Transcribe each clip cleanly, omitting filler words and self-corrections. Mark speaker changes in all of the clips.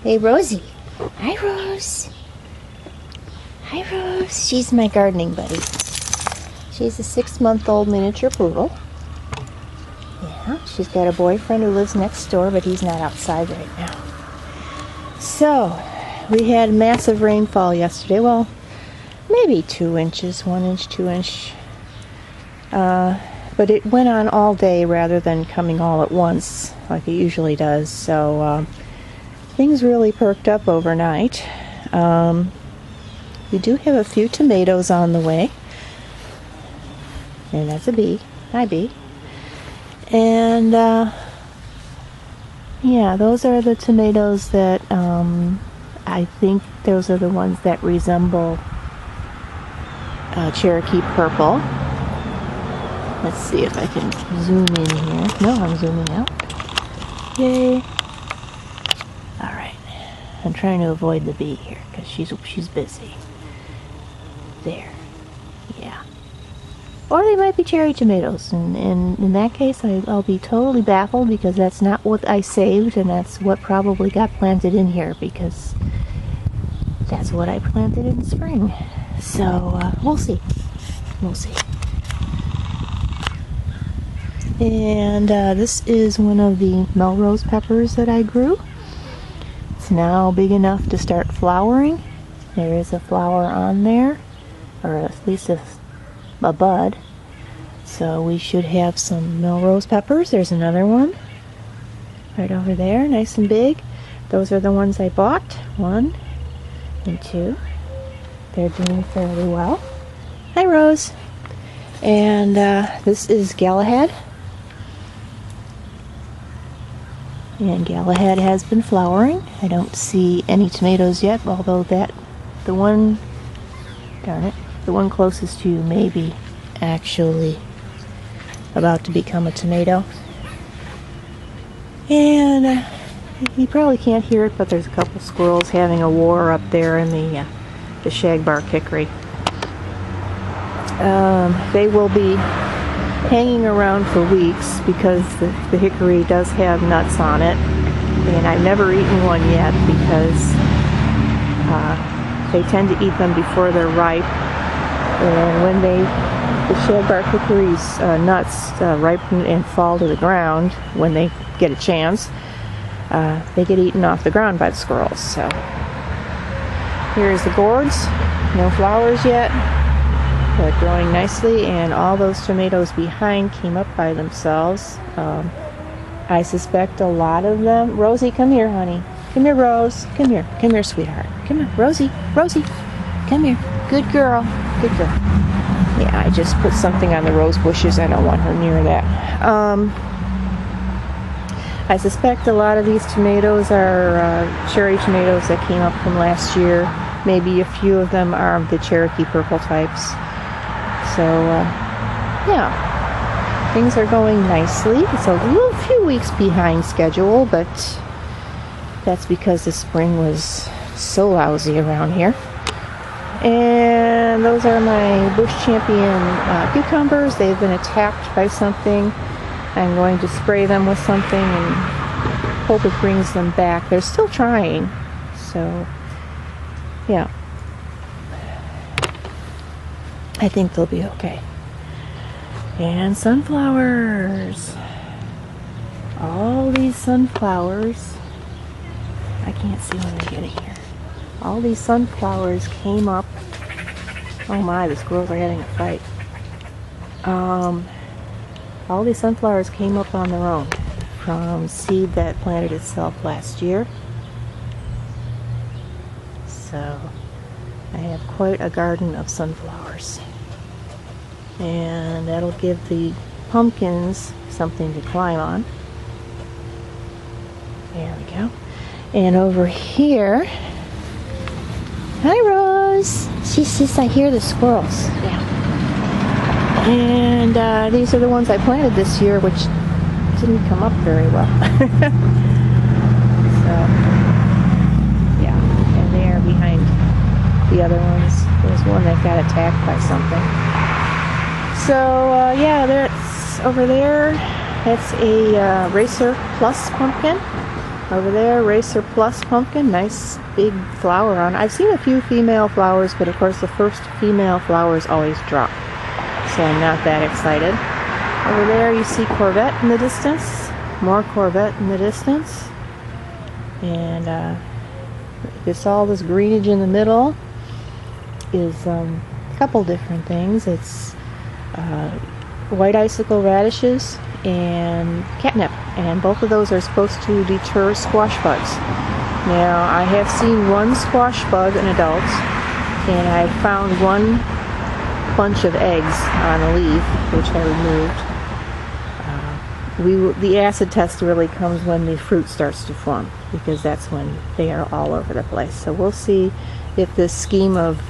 Speaker 1: Hey, Rosie. Hi, Rose. Hi, Rose. She's my gardening buddy. She's a 6-month-old miniature poodle. Yeah, she's got a boyfriend who lives next door, but he's not outside right now. So, we had massive rainfall yesterday. Well, maybe 2 inches, 1 inch, 2 inch. But it went on all day rather than coming all at once like it usually does. So things really perked up overnight. We do have a few tomatoes on the way. And that's a bee. Hi, bee. And yeah, those are the tomatoes that I think those are the ones that resemble Cherokee Purple. Let's see if I can zoom in here. No, I'm zooming out. Yay. Alright. I'm trying to avoid the bee here because she's busy. There. Yeah. Or they might be cherry tomatoes. And in that case, I'll be totally baffled because that's not what I saved, and that's what probably got planted in here because that's what I planted in spring. So, we'll see. We'll see. And this is one of the Melrose peppers that I grew. It's now big enough to start flowering. There is a flower on there, or at least a bud. So we should have some Melrose peppers. There's another one right over there, nice and big. Those are the ones I bought. 1 and 2. They're doing fairly well. Hi, Rose. And this is Galahad. And Galahad has been flowering. I don't see any tomatoes yet, although the one closest to you may be actually about to become a tomato. And you probably can't hear it, but there's a couple squirrels having a war up there in the shagbark hickory. They will be hanging around for weeks because the hickory does have nuts on it, and I've never eaten one yet because they tend to eat them before they're ripe, and when the shagbark hickory's nuts ripen and fall to the ground when they get a chance, they get eaten off the ground by the squirrels. So here's the gourds, no flowers yet. They're growing nicely, and all those tomatoes behind came up by themselves. I suspect a lot of them. Rosie, come here, honey. Come here, Rose. Come here. Come here, sweetheart. Come here, Rosie. Rosie, come here. Good girl. Good girl. Yeah, I just put something on the rose bushes. I don't want her near that. I suspect a lot of these tomatoes are cherry tomatoes that came up from last year. Maybe a few of them are the Cherokee Purple types. So, yeah, things are going nicely. It's a few weeks behind schedule, but that's because the spring was so lousy around here. And those are my Bush Champion cucumbers. They've been attacked by something. I'm going to spray them with something and hope it brings them back. They're still trying, so yeah. I think they'll be okay. And sunflowers. All these sunflowers. I can't see when I get here. All these sunflowers came up. Oh my, the squirrels are having a fight. All these sunflowers came up on their own from seed that planted itself last year. So I have quite a garden of sunflowers. And that'll give the pumpkins something to climb on. There we go. And over here, hi Rose. She says I hear the squirrels. Yeah. And these are the ones I planted this year, which didn't come up very well. So, yeah. And they are behind the other ones. There's one that got attacked by something. So, yeah, that's over there. That's a Racer Plus pumpkin. Over there, Racer Plus pumpkin, nice big flower on. I've seen a few female flowers, but of course the first female flowers always drop, so I'm not that excited. Over there you see Corvette in the distance, more Corvette in the distance, and all this greenage in the middle is a couple different things. It's white icicle radishes and catnip, and both of those are supposed to deter squash bugs. Now, I have seen one squash bug in adults, and I found one bunch of eggs on a leaf, which I removed. The acid test really comes when the fruit starts to form, because that's when they are all over the place. So we'll see if this scheme of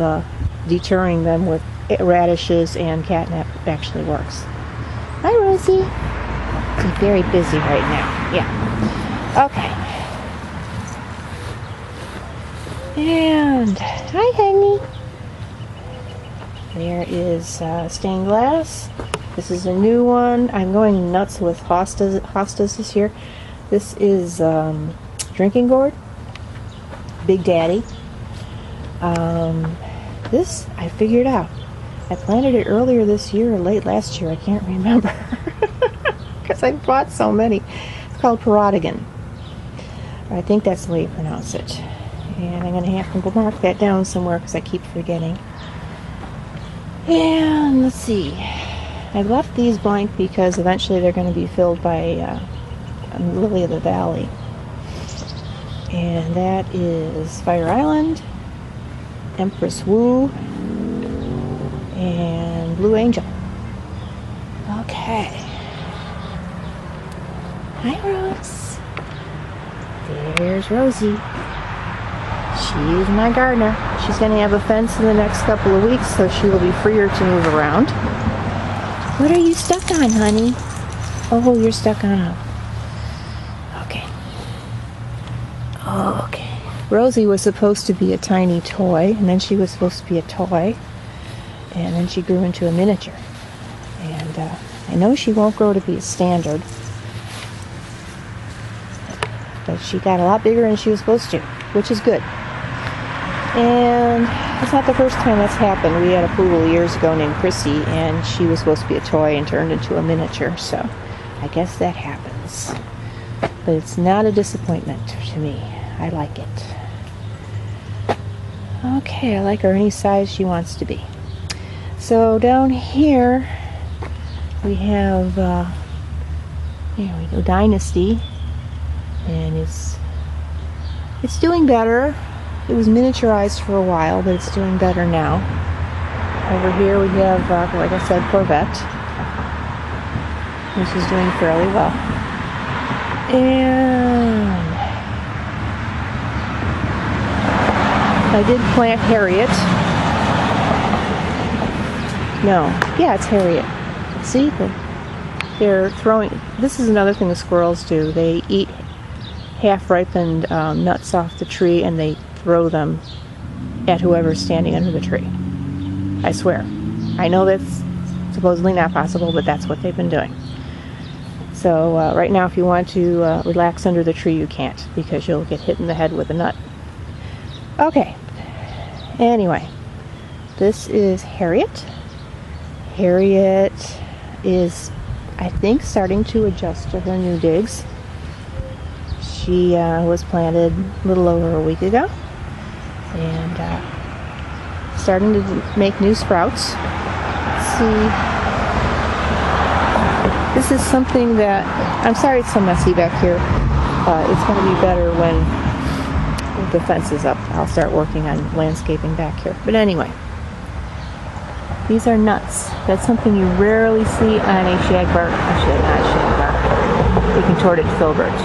Speaker 1: deterring them with radishes and catnip actually works. Hi, Rosie. She's very busy right now. Yeah. Okay. And hi, honey. There is stained glass. This is a new one. I'm going nuts with hostas this year. This is drinking gourd. Big Daddy. This I figured out. I planted it earlier this year or late last year. I can't remember. Because I bought so many. It's called Parodigan. I think that's the way you pronounce it. And I'm going to have to mark that down somewhere because I keep forgetting. And let's see. I've left these blank because eventually they're going to be filled by Lily of the Valley. And that is Fire Island, Empress Wu, and Blue Angel. Okay. Hi, Rose. There's Rosie. She's my gardener. She's going to have a fence in the next couple of weeks, so she will be freer to move around. What are you stuck on, honey? Oh, you're stuck on a... Okay. Okay. Rosie was supposed to be a tiny toy, and then she was supposed to be a toy, and then she grew into a miniature. And I know she won't grow to be a standard, but she got a lot bigger than she was supposed to, which is good. And it's not the first time that's happened. We had a poodle years ago named Chrissy, and she was supposed to be a toy and turned into a miniature, so I guess that happens. But it's not a disappointment to me. I like it. Okay, I like her any size she wants to be. So down here we have here we go, Dynasty, and it's doing better. It was miniaturized for a while, but it's doing better now. Over here we have, like I said, Corvette, which is doing fairly well. And I did plant Harriet. No, yeah, it's Harriet. See, they're throwing. This is another thing the squirrels do. They eat half-ripened nuts off the tree, and they throw them at whoever's standing under the tree. I swear. I know that's supposedly not possible, but that's what they've been doing. So right now, if you want to relax under the tree, you can't, because you'll get hit in the head with a nut. Okay. Anyway, this is Harriet. Harriet is, I think, starting to adjust to her new digs. She was planted a little over a week ago, and starting to make new sprouts. Let's see. This is something that, I'm sorry it's so messy back here. It's going to be better when the fence is up. I'll start working on landscaping back here. But anyway, these are nuts. That's something you rarely see on a shagbark, actually not a shagbark, a contorted filbert.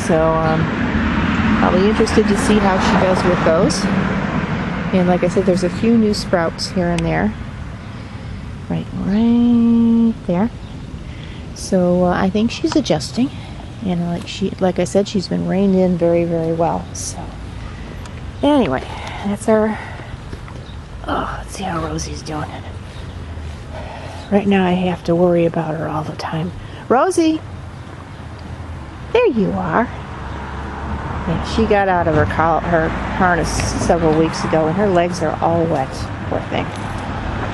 Speaker 1: So I'll be interested to see how she does with those. And like I said, there's a few new sprouts here and there. Right there. So I think she's adjusting. And like I said, she's been reined in very, very well. So anyway, that's our... Oh, let's see how Rosie's doing. Right now I have to worry about her all the time. Rosie! There you are. Yeah, she got out of her harness several weeks ago, and her legs are all wet. Poor thing.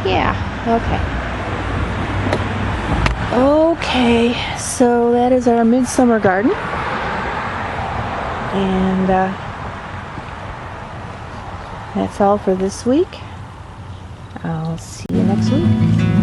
Speaker 1: Yeah. Okay. Okay. So that is our midsummer garden, and that's all for this week. I'll see you next week.